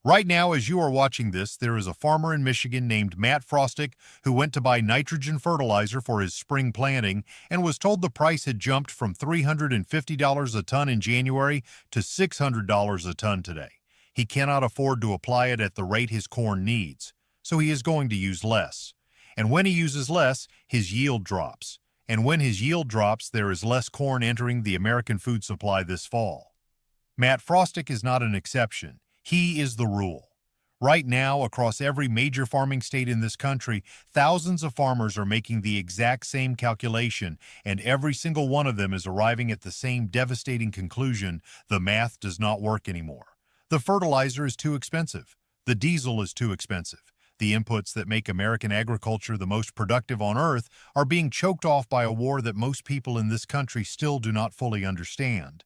Right now, as you are watching this, there is a farmer in Michigan named Matt Frostick who went to buy nitrogen fertilizer for his spring planting and was told the price had jumped from $350 a ton in January to $600 a ton today. He cannot afford to apply it at the rate his corn needs, so he is going to use less. And when he uses less, his yield drops. And when his yield drops, there is less corn entering the American food supply this fall. Matt Frostick is not an exception. He is the rule. Right now, across every major farming state in this country, thousands of farmers are making the exact same calculation, and every single one of them is arriving at the same devastating conclusion: the math does not work anymore. The fertilizer is too expensive. The diesel is too expensive. The inputs that make American agriculture the most productive on earth are being choked off by a war that most people in this country still do not fully understand.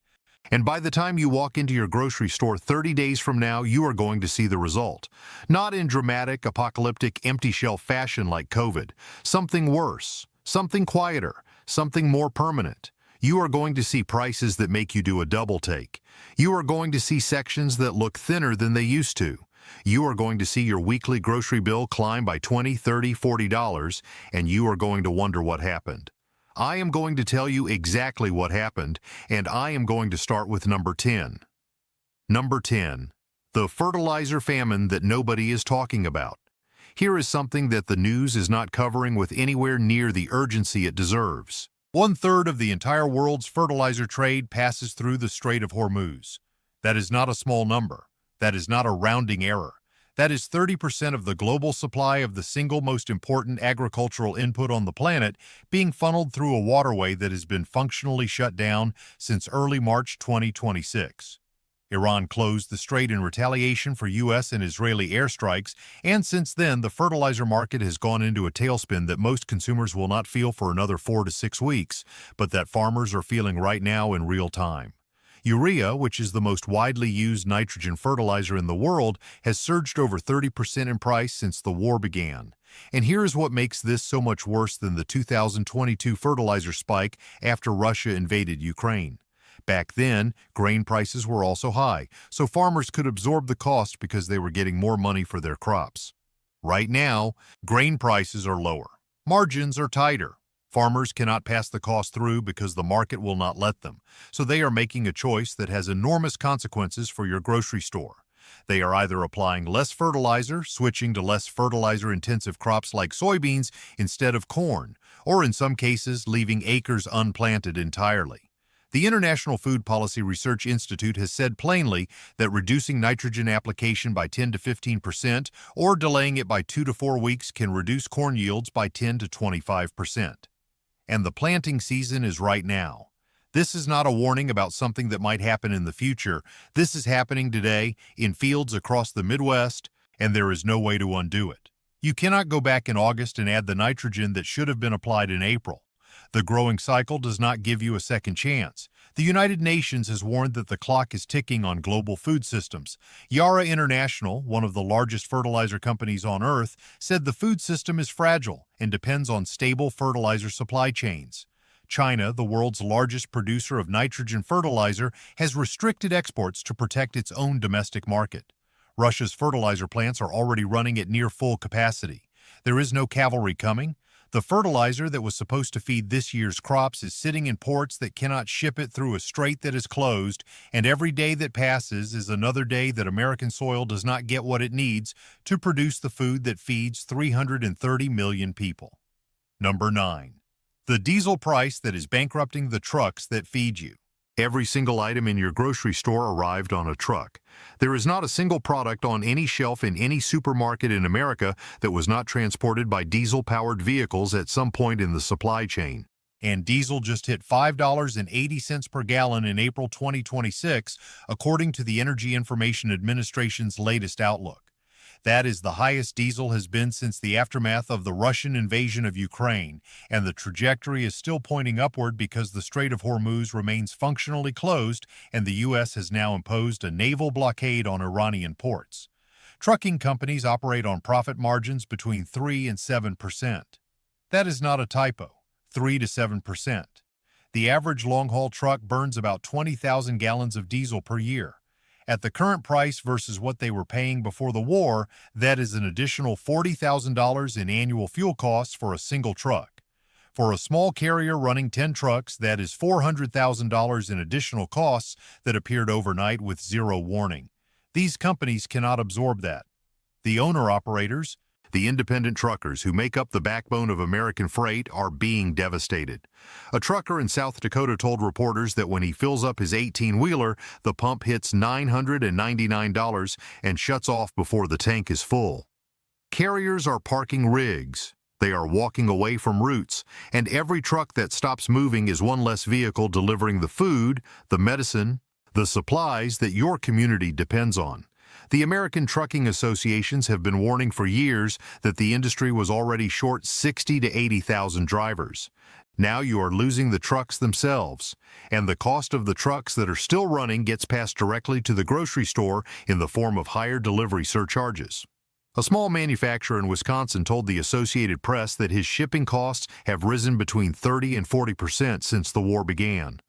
And by the time you walk into your grocery store 30 days from now, you are going to see the result. Not in dramatic, apocalyptic, empty shelf fashion like COVID. Something worse, something quieter, something more permanent. You are going to see prices that make you do a double take. You are going to see sections that look thinner than they used to. You are going to see your weekly grocery bill climb by $20, $30, $40, and you are going to wonder what happened. I am going to tell you exactly what happened, and I am going to start with number 10. Number 10. The fertilizer famine that nobody is talking about. Here is something that the news is not covering with anywhere near the urgency it deserves. 1/3 of the entire world's fertilizer trade passes through the Strait of Hormuz. That is not a small number. That is not a rounding error. That is 30% of the global supply of the single most important agricultural input on the planet being funneled through a waterway that has been functionally shut down since early March 2026. Iran closed the strait in retaliation for U.S. and Israeli airstrikes, and since then the fertilizer market has gone into a tailspin that most consumers will not feel for another 4 to 6 weeks, but that farmers are feeling right now in real time. Urea, which is the most widely used nitrogen fertilizer in the world, has surged over 30% in price since the war began. And here is what makes this so much worse than the 2022 fertilizer spike after Russia invaded Ukraine. Back then, grain prices were also high, so farmers could absorb the cost because they were getting more money for their crops. Right now, grain prices are lower. Margins are tighter. Farmers cannot pass the cost through because the market will not let them, so they are making a choice that has enormous consequences for your grocery store. They are either applying less fertilizer, switching to less fertilizer-intensive crops like soybeans instead of corn, or in some cases leaving acres unplanted entirely. The International Food Policy Research Institute has said plainly that reducing nitrogen application by 10 to 15% or delaying it by 2 to 4 weeks can reduce corn yields by 10 to 25%. And the planting season is right now. This is not a warning about something that might happen in the future. This is happening today in fields across the Midwest, and there is no way to undo it. You cannot go back in August and add the nitrogen that should have been applied in April. The growing cycle does not give you a second chance. The United Nations has warned that the clock is ticking on global food systems. Yara International, one of the largest fertilizer companies on Earth, said the food system is fragile and depends on stable fertilizer supply chains. China, the world's largest producer of nitrogen fertilizer, has restricted exports to protect its own domestic market. Russia's fertilizer plants are already running at near full capacity. There is no cavalry coming. The fertilizer that was supposed to feed this year's crops is sitting in ports that cannot ship it through a strait that is closed, and every day that passes is another day that American soil does not get what it needs to produce the food that feeds 330 million people. Number 9. The diesel price that is bankrupting the trucks that feed you. Every single item in your grocery store arrived on a truck. There is not a single product on any shelf in any supermarket in America that was not transported by diesel-powered vehicles at some point in the supply chain. And diesel just hit $5.80 per gallon in April 2026, according to the Energy Information Administration's latest outlook. That is the highest diesel has been since the aftermath of the Russian invasion of Ukraine, and the trajectory is still pointing upward because the Strait of Hormuz remains functionally closed and the U.S. has now imposed a naval blockade on Iranian ports. Trucking companies operate on profit margins between 3 and 7%. That is not a typo, 3 to 7%. The average long-haul truck burns about 20,000 gallons of diesel per year. At the current price versus what they were paying before the war, that is an additional $40,000 in annual fuel costs for a single truck. For a small carrier running 10 trucks, that is $400,000 in additional costs that appeared overnight with zero warning. These companies cannot absorb that. The owner-operators, the independent truckers who make up the backbone of American freight, are being devastated. A trucker in South Dakota told reporters that when he fills up his 18-wheeler, the pump hits $999 and shuts off before the tank is full. Carriers are parking rigs. They are walking away from routes, and every truck that stops moving is one less vehicle delivering the food, the medicine, the supplies that your community depends on. The American trucking associations have been warning for years that the industry was already short 60 to 80,000 drivers. Now you are losing the trucks themselves, and the cost of the trucks that are still running gets passed directly to the grocery store in the form of higher delivery surcharges. A small manufacturer in Wisconsin told the Associated Press that his shipping costs have risen between 30 and 40% since the war began.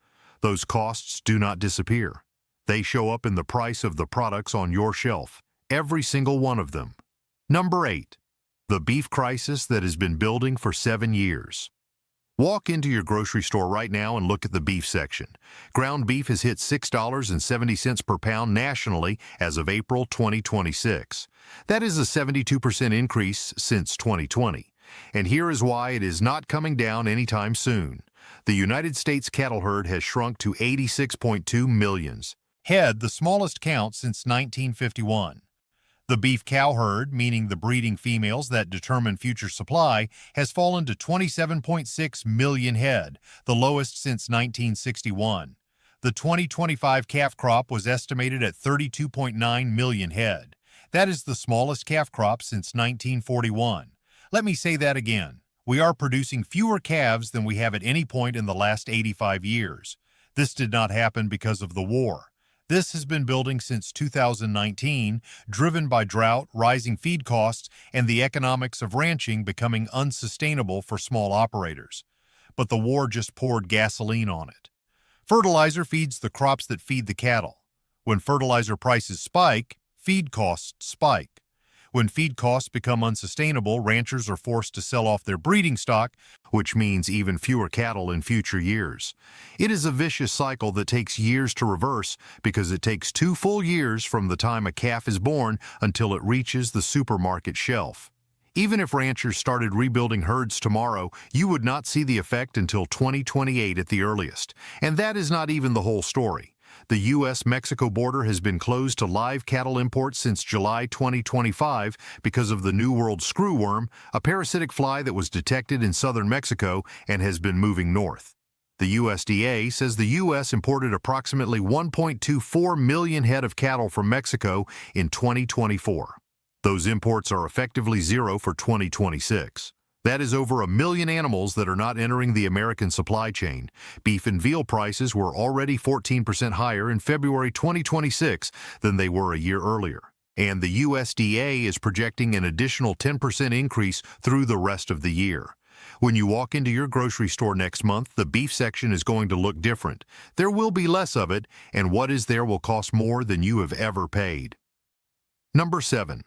Those costs do not disappear. They show up in the price of the products on your shelf, every single one of them. Number 8. The beef crisis that has been building for 7 years. Walk into your grocery store right now and look at the beef section. Ground beef has hit $6.70 per pound nationally as of April 2026. That is a 72% increase since 2020. And here is why it is not coming down anytime soon. The United States cattle herd has shrunk to 86.2 million head, the smallest count since 1951. The beef cow herd, meaning the breeding females that determine future supply, has fallen to 27.6 million head, the lowest since 1961. The 2025 calf crop was estimated at 32.9 million head. That is the smallest calf crop since 1941. Let me say that again. We are producing fewer calves than we have at any point in the last 85 years. This did not happen because of the war. This has been building since 2019, driven by drought, rising feed costs, and the economics of ranching becoming unsustainable for small operators. But the war just poured gasoline on it. Fertilizer feeds the crops that feed the cattle. When fertilizer prices spike, feed costs spike. When feed costs become unsustainable, ranchers are forced to sell off their breeding stock, which means even fewer cattle in future years. It is a vicious cycle that takes years to reverse because it takes 2 full years from the time a calf is born until it reaches the supermarket shelf. Even if ranchers started rebuilding herds tomorrow, you would not see the effect until 2028 at the earliest. And that is not even the whole story. The U.S.-Mexico border has been closed to live cattle imports since July 2025 because of the New World screwworm, a parasitic fly that was detected in southern Mexico and has been moving north. The USDA says the U.S. imported approximately 1.24 million head of cattle from Mexico in 2024. Those imports are effectively zero for 2026. That is over 1 million animals that are not entering the American supply chain. Beef and veal prices were already 14% higher in February 2026 than they were a year earlier. And the USDA is projecting an additional 10% increase through the rest of the year. When you walk into your grocery store next month, the beef section is going to look different. There will be less of it, and what is there will cost more than you have ever paid. Number 7.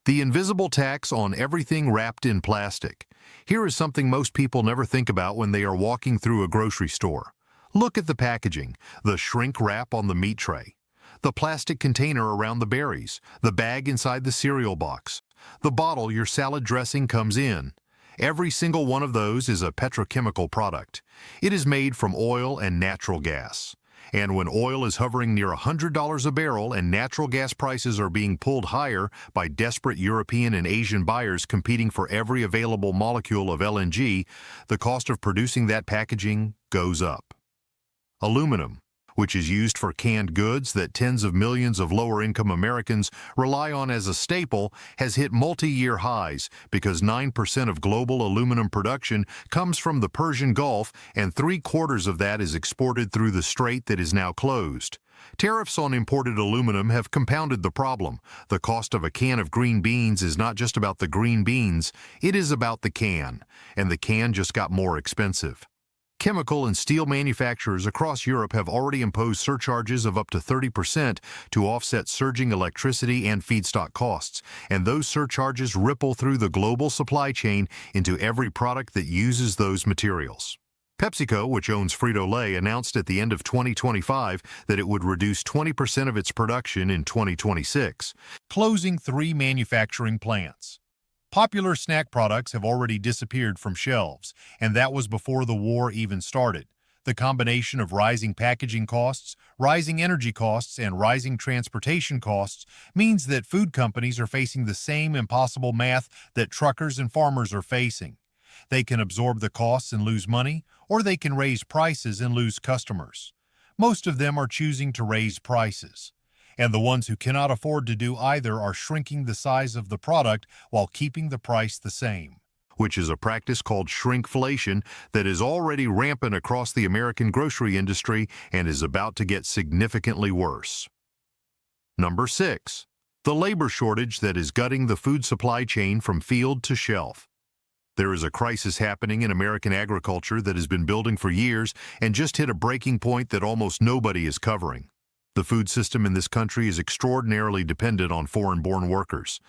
The invisible tax on everything wrapped in plastic. Here is something most people never think about when they are walking through a grocery store. Look at the packaging, the shrink wrap on the meat tray, the plastic container around the berries, the bag inside the cereal box, the bottle your salad dressing comes in. Every single one of those is a petrochemical product. It is made from oil and natural gas. And when oil is hovering near $100 a barrel and natural gas prices are being pulled higher by desperate European and Asian buyers competing for every available molecule of LNG, the cost of producing that packaging goes up. Aluminum, which is used for canned goods that tens of millions of lower-income Americans rely on as a staple, has hit multi-year highs because 9% of global aluminum production comes from the Persian Gulf and 3/4 of that is exported through the strait that is now closed. Tariffs on imported aluminum have compounded the problem. The cost of a can of green beans is not just about the green beans, it is about the can, and the can just got more expensive. Chemical and steel manufacturers across Europe have already imposed surcharges of up to 30% to offset surging electricity and feedstock costs, and those surcharges ripple through the global supply chain into every product that uses those materials. PepsiCo, which owns Frito-Lay, announced at the end of 2025 that it would reduce 20% of its production in 2026, closing 3 manufacturing plants. Popular snack products have already disappeared from shelves, and that was before the war even started. The combination of rising packaging costs, rising energy costs, and rising transportation costs means that food companies are facing the same impossible math that truckers and farmers are facing. They can absorb the costs and lose money, or they can raise prices and lose customers. Most of them are choosing to raise prices. And the ones who cannot afford to do either are shrinking the size of the product while keeping the price the same, which is a practice called shrinkflation that is already rampant across the American grocery industry and is about to get significantly worse. Number 6. The labor shortage that is gutting the food supply chain from field to shelf. There is a crisis happening in American agriculture that has been building for years and just hit a breaking point that almost nobody is covering. The food system in this country is extraordinarily dependent on foreign-born workers.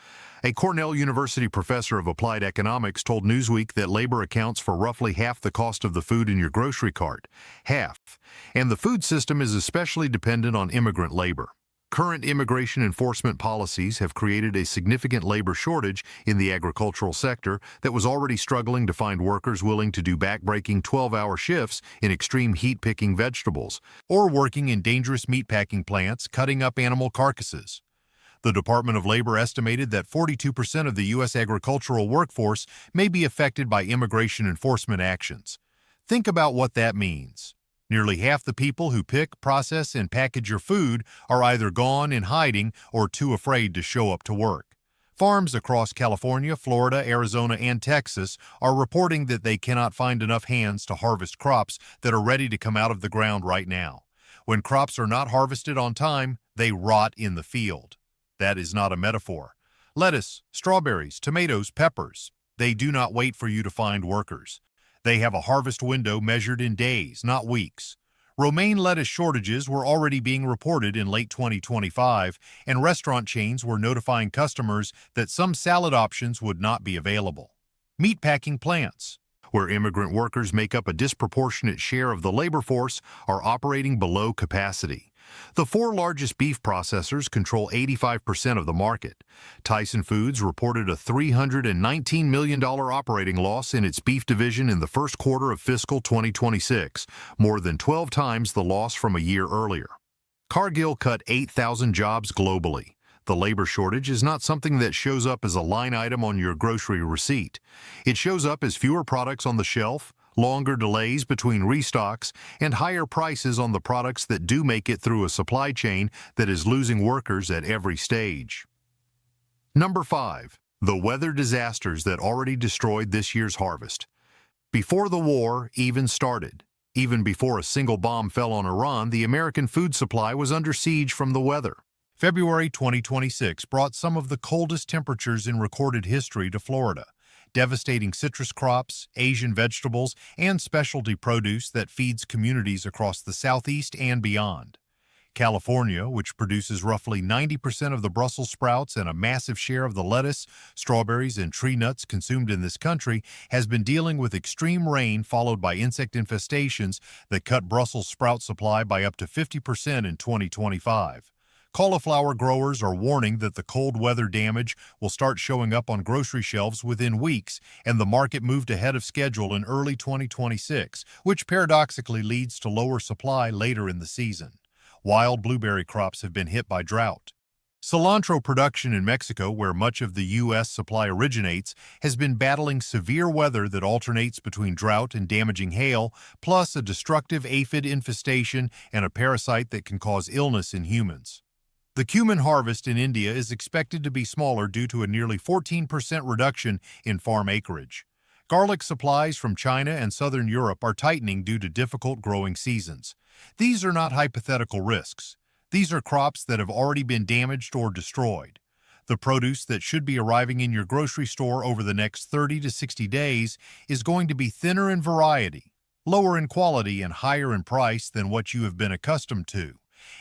A Cornell University professor of applied economics told Newsweek that labor accounts for roughly half the cost of the food in your grocery cart. Half. And the food system is especially dependent on immigrant labor. Current immigration enforcement policies have created a significant labor shortage in the agricultural sector that was already struggling to find workers willing to do backbreaking 12-hour shifts in extreme heat picking vegetables, or working in dangerous meatpacking plants cutting up animal carcasses. The Department of Labor estimated that 42% of the U.S. agricultural workforce may be affected by immigration enforcement actions. Think about what that means. Nearly half the people who pick, process, and package your food are either gone in hiding or too afraid to show up to work. Farms across California, Florida, Arizona, and Texas are reporting that they cannot find enough hands to harvest crops that are ready to come out of the ground right now. When crops are not harvested on time, they rot in the field. That is not a metaphor. Lettuce, strawberries, tomatoes, peppers, they do not wait for you to find workers. They have a harvest window measured in days, not weeks. Romaine lettuce shortages were already being reported in late 2025, and restaurant chains were notifying customers that some salad options would not be available. Meatpacking plants, where immigrant workers make up a disproportionate share of the labor force, are operating below capacity. The 4 largest beef processors control 85% of the market. Tyson Foods reported a $319 million operating loss in its beef division in the first quarter of fiscal 2026, more than 12 times the loss from a year earlier. Cargill cut 8,000 jobs globally. The labor shortage is not something that shows up as a line item on your grocery receipt. It shows up as fewer products on the shelf, longer delays between restocks, and higher prices on the products that do make it through a supply chain that is losing workers at every stage. Number 5. The weather disasters that already destroyed this year's harvest. Before the war even started, even before a single bomb fell on Iran, the American food supply was under siege from the weather. February 2026 brought some of the coldest temperatures in recorded history to Florida, devastating citrus crops, Asian vegetables, and specialty produce that feeds communities across the Southeast and beyond. California, which produces roughly 90% of the Brussels sprouts and a massive share of the lettuce, strawberries, and tree nuts consumed in this country, has been dealing with extreme rain followed by insect infestations that cut Brussels sprout supply by up to 50% in 2025. Cauliflower growers are warning that the cold weather damage will start showing up on grocery shelves within weeks, and the market moved ahead of schedule in early 2026, which paradoxically leads to lower supply later in the season. Wild blueberry crops have been hit by drought. Cilantro production in Mexico, where much of the U.S. supply originates, has been battling severe weather that alternates between drought and damaging hail, plus a destructive aphid infestation and a parasite that can cause illness in humans. The cumin harvest in India is expected to be smaller due to a nearly 14% reduction in farm acreage. Garlic supplies from China and southern Europe are tightening due to difficult growing seasons. These are not hypothetical risks. These are crops that have already been damaged or destroyed. The produce that should be arriving in your grocery store over the next 30 to 60 days is going to be thinner in variety, lower in quality and higher in price than what you have been accustomed to.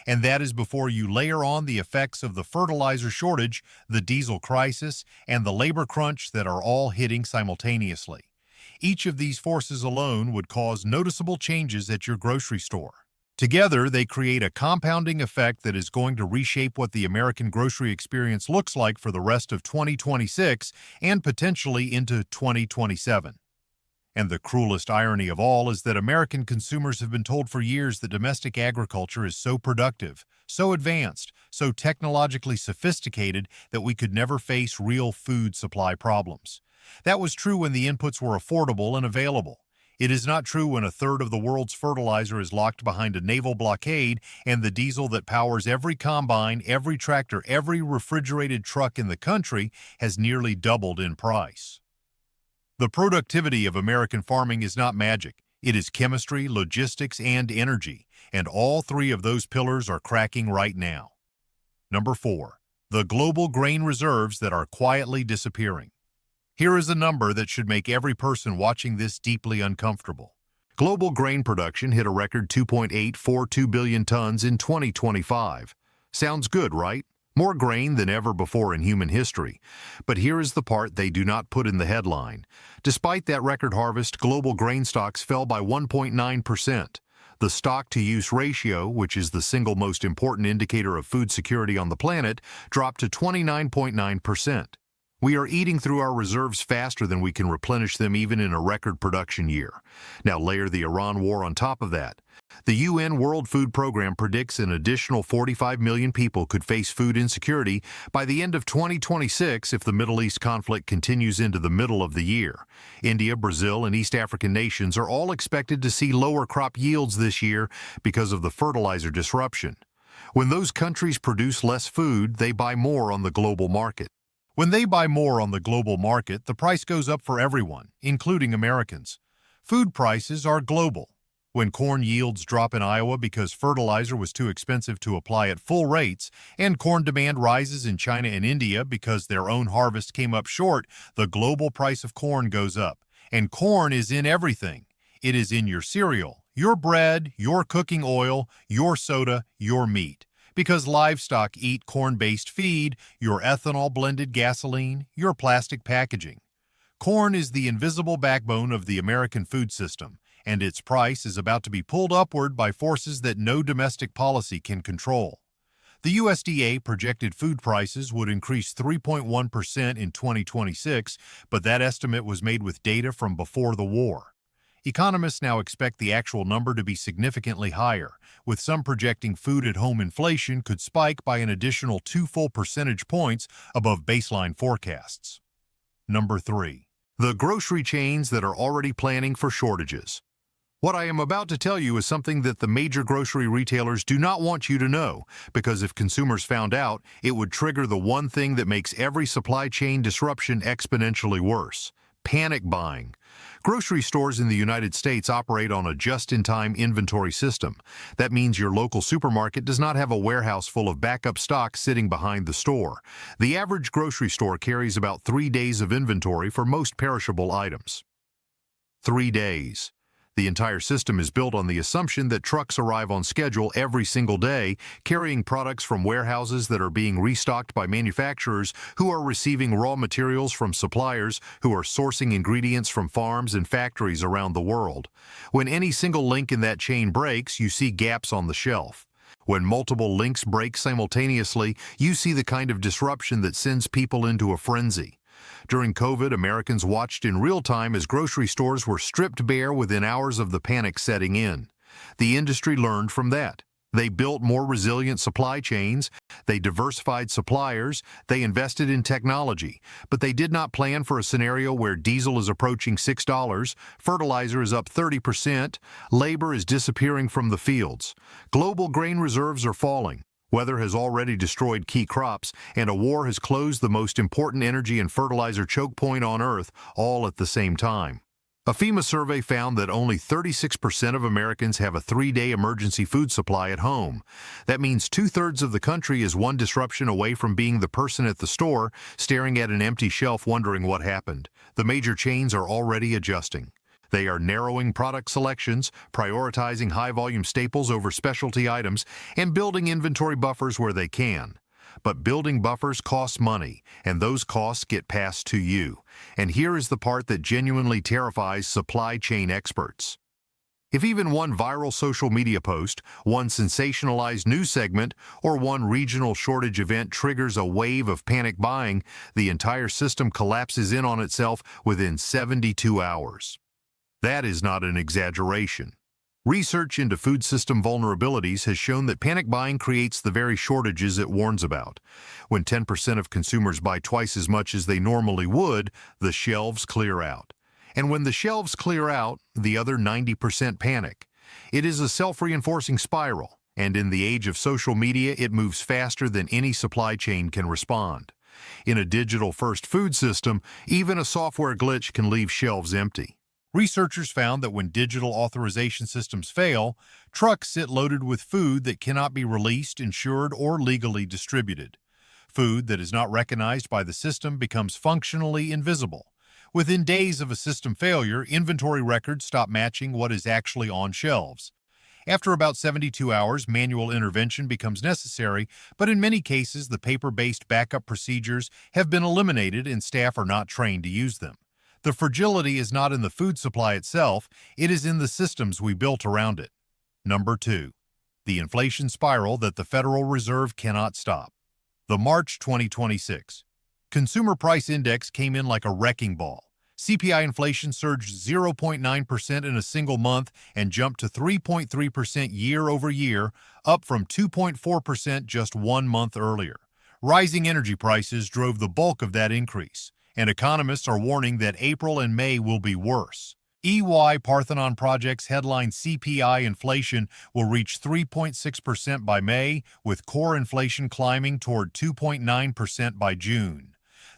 And that is before you layer on the effects of the fertilizer shortage, the diesel crisis, and the labor crunch that are all hitting simultaneously. Each of these forces alone would cause noticeable changes at your grocery store. Together, they create a compounding effect that is going to reshape what the American grocery experience looks like for the rest of 2026 and potentially into 2027. And the cruelest irony of all is that American consumers have been told for years that domestic agriculture is so productive, so advanced, so technologically sophisticated that we could never face real food supply problems. That was true when the inputs were affordable and available. It is not true when a third of the world's fertilizer is locked behind a naval blockade and the diesel that powers every combine, every tractor, every refrigerated truck in the country has nearly doubled in price. The productivity of American farming is not magic. It is chemistry, logistics, and energy, and all three of those pillars are cracking right now. Number 4. The global grain reserves that are quietly disappearing. Here is a number that should make every person watching this deeply uncomfortable. Global grain production hit a record 2.842 billion tons in 2025. Sounds good, right? More grain than ever before in human history. But here is the part they do not put in the headline. Despite that record harvest, global grain stocks fell by 1.9%. The stock-to-use ratio, which is the single most important indicator of food security on the planet, dropped to 29.9%. We are eating through our reserves faster than we can replenish them even in a record production year. Now layer the Iran war on top of that. The UN World Food Program predicts an additional 45 million people could face food insecurity by the end of 2026 if the Middle East conflict continues into the middle of the year. India, Brazil, and East African nations are all expected to see lower crop yields this year because of the fertilizer disruption. When those countries produce less food, they buy more on the global market. When they buy more on the global market, the price goes up for everyone, including Americans. Food prices are global. When corn yields drop in Iowa because fertilizer was too expensive to apply at full rates, and corn demand rises in China and India because their own harvest came up short, the global price of corn goes up. And corn is in everything. It is in your cereal, your bread, your cooking oil, your soda, your meat. Because livestock eat corn-based feed, your ethanol-blended gasoline, your plastic packaging. Corn is the invisible backbone of the American food system, and its price is about to be pulled upward by forces that no domestic policy can control. The USDA projected food prices would increase 3.1% in 2026, but that estimate was made with data from before the war. Economists now expect the actual number to be significantly higher, with some projecting food-at-home inflation could spike by an additional 2 full percentage points above baseline forecasts. Number 3. The grocery chains that are already planning for shortages. What I am about to tell you is something that the major grocery retailers do not want you to know, because if consumers found out, it would trigger the one thing that makes every supply chain disruption exponentially worse: panic buying. Grocery stores in the United States operate on a just-in-time inventory system. That means your local supermarket does not have a warehouse full of backup stock sitting behind the store. The average grocery store carries about 3 days of inventory for most perishable items. 3 days. The entire system is built on the assumption that trucks arrive on schedule every single day, carrying products from warehouses that are being restocked by manufacturers who are receiving raw materials from suppliers who are sourcing ingredients from farms and factories around the world. When any single link in that chain breaks, you see gaps on the shelf. When multiple links break simultaneously, you see the kind of disruption that sends people into a frenzy. During COVID, Americans watched in real time as grocery stores were stripped bare within hours of the panic setting in. The industry learned from that. They built more resilient supply chains, they diversified suppliers, they invested in technology, but they did not plan for a scenario where diesel is approaching $6, fertilizer is up 30%, labor is disappearing from the fields. Global grain reserves are falling. Weather has already destroyed key crops, and a war has closed the most important energy and fertilizer choke point on Earth, all at the same time. A FEMA survey found that only 36% of Americans have a 3-day emergency food supply at home. That means 2/3 of the country is one disruption away from being the person at the store, staring at an empty shelf wondering what happened. The major chains are already adjusting. They are narrowing product selections, prioritizing high-volume staples over specialty items, and building inventory buffers where they can. But building buffers costs money, and those costs get passed to you. And here is the part that genuinely terrifies supply chain experts. If even one viral social media post, one sensationalized news segment, or one regional shortage event triggers a wave of panic buying, the entire system collapses in on itself within 72 hours. That is not an exaggeration. Research into food system vulnerabilities has shown that panic buying creates the very shortages it warns about. When 10% of consumers buy twice as much as they normally would, the shelves clear out. And when the shelves clear out, the other 90% panic. It is a self-reinforcing spiral, and in the age of social media, it moves faster than any supply chain can respond. In a digital-first food system, even a software glitch can leave shelves empty. Researchers found that when digital authorization systems fail, trucks sit loaded with food that cannot be released, insured, or legally distributed. Food that is not recognized by the system becomes functionally invisible. Within days of a system failure, inventory records stop matching what is actually on shelves. After about 72 hours, manual intervention becomes necessary, but in many cases, the paper-based backup procedures have been eliminated and staff are not trained to use them. The fragility is not in the food supply itself, it is in the systems we built around it. Number 2. The inflation spiral that the Federal Reserve cannot stop. The March 2026 Consumer Price Index came in like a wrecking ball. CPI inflation surged 0.9% in a single month and jumped to 3.3% year over year, up from 2.4% just 1 month earlier. Rising energy prices drove the bulk of that increase, and economists are warning that April and May will be worse. EY Parthenon Project's headline CPI inflation will reach 3.6% by May, with core inflation climbing toward 2.9% by June.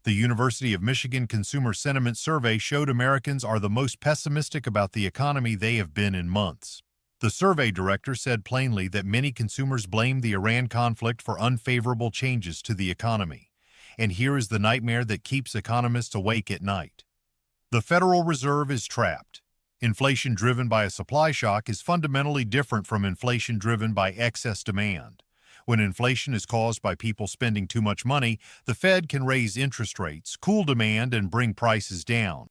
The University of Michigan Consumer Sentiment Survey showed Americans are the most pessimistic about the economy they have been in months. The survey director said plainly that many consumers blame the Iran conflict for unfavorable changes to the economy. And here is the nightmare that keeps economists awake at night. The Federal Reserve is trapped. Inflation driven by a supply shock is fundamentally different from inflation driven by excess demand. When inflation is caused by people spending too much money, the Fed can raise interest rates, cool demand, and bring prices down.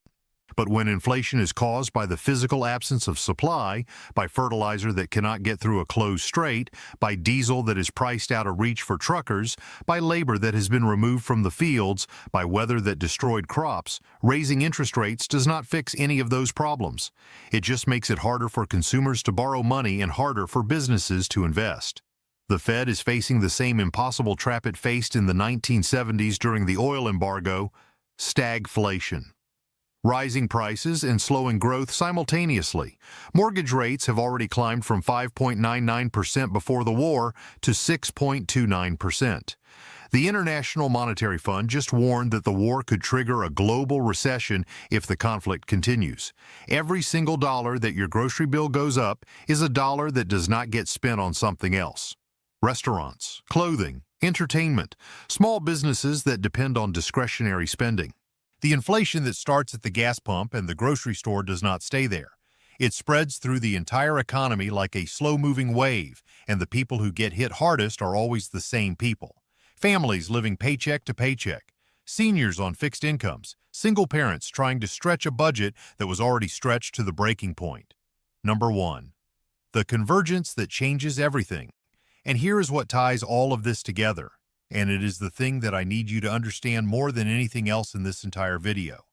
But when inflation is caused by the physical absence of supply, by fertilizer that cannot get through a closed strait, by diesel that is priced out of reach for truckers, by labor that has been removed from the fields, by weather that destroyed crops, raising interest rates does not fix any of those problems. It just makes it harder for consumers to borrow money and harder for businesses to invest. The Fed is facing the same impossible trap it faced in the 1970s during the oil embargo: stagflation. Rising prices and slowing growth simultaneously. Mortgage rates have already climbed from 5.99% before the war to 6.29%. The International Monetary Fund just warned that the war could trigger a global recession if the conflict continues. Every single dollar that your grocery bill goes up is a dollar that does not get spent on something else. Restaurants, clothing, entertainment, small businesses that depend on discretionary spending. The inflation that starts at the gas pump and the grocery store does not stay there. It spreads through the entire economy like a slow-moving wave, and the people who get hit hardest are always the same people. Families living paycheck to paycheck, seniors on fixed incomes, single parents trying to stretch a budget that was already stretched to the breaking point. Number 1. The convergence that changes everything. And here is what ties all of this together, and it is the thing that I need you to understand more than anything else in this entire video.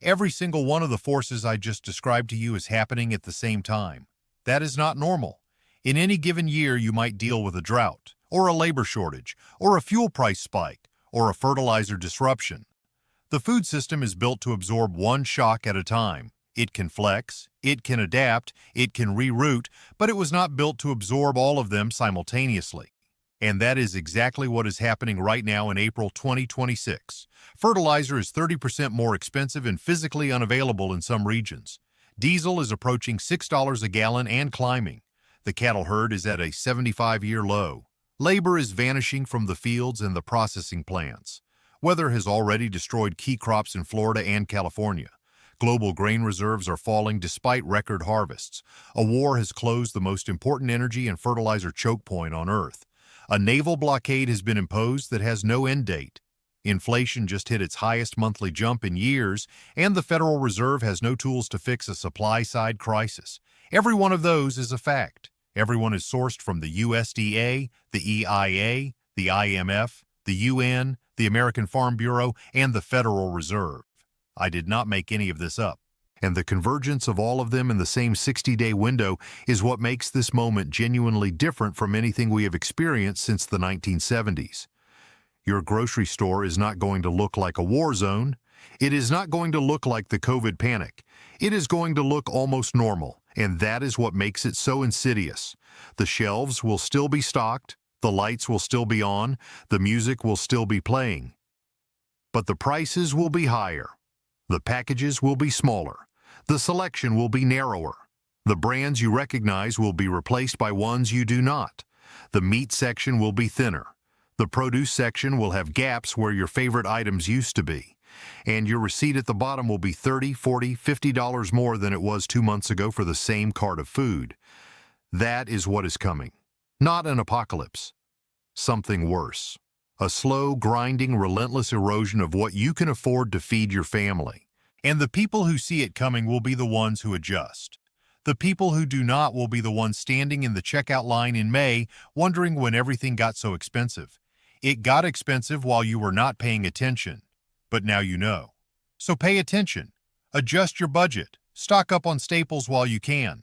Every single one of the forces I just described to you is happening at the same time. That is not normal. In any given year, you might deal with a drought, or a labor shortage, or a fuel price spike, or a fertilizer disruption. The food system is built to absorb one shock at a time. It can flex, it can adapt, it can reroute, but it was not built to absorb all of them simultaneously. And that is exactly what is happening right now in April 2026. Fertilizer is 30% more expensive and physically unavailable in some regions. Diesel is approaching $6 a gallon and climbing. The cattle herd is at a 75-year low. Labor is vanishing from the fields and the processing plants. Weather has already destroyed key crops in Florida and California. Global grain reserves are falling despite record harvests. A war has closed the most important energy and fertilizer choke point on Earth. A naval blockade has been imposed that has no end date. Inflation just hit its highest monthly jump in years, and the Federal Reserve has no tools to fix a supply-side crisis. Every one of those is a fact. Everyone is sourced from the USDA, the EIA, the IMF, the UN, the American Farm Bureau, and the Federal Reserve. I did not make any of this up. And the convergence of all of them in the same 60-day window is what makes this moment genuinely different from anything we have experienced since the 1970s. Your grocery store is not going to look like a war zone. It is not going to look like the COVID panic. It is going to look almost normal, and that is what makes it so insidious. The shelves will still be stocked, the lights will still be on, the music will still be playing. But the prices will be higher. The packages will be smaller. The selection will be narrower. The brands you recognize will be replaced by ones you do not. The meat section will be thinner. The produce section will have gaps where your favorite items used to be. And your receipt at the bottom will be $30, $40, $50 more than it was 2 months ago for the same cart of food. That is what is coming. Not an apocalypse. Something worse. A slow, grinding, relentless erosion of what you can afford to feed your family. And the people who see it coming will be the ones who adjust. The people who do not will be the ones standing in the checkout line in May, wondering when everything got so expensive. It got expensive while you were not paying attention, but now you know. So pay attention. Adjust your budget. Stock up on staples while you can.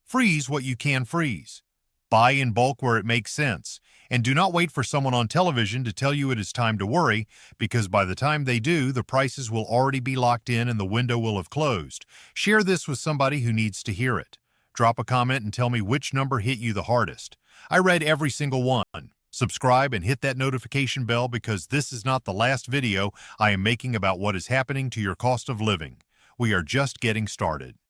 Freeze what you can freeze. Buy in bulk where it makes sense. And do not wait for someone on television to tell you it is time to worry, because by the time they do, the prices will already be locked in and the window will have closed. Share this with somebody who needs to hear it. Drop a comment and tell me which number hit you the hardest. I read every single one. Subscribe and hit that notification bell, because this is not the last video I am making about what is happening to your cost of living. We are just getting started.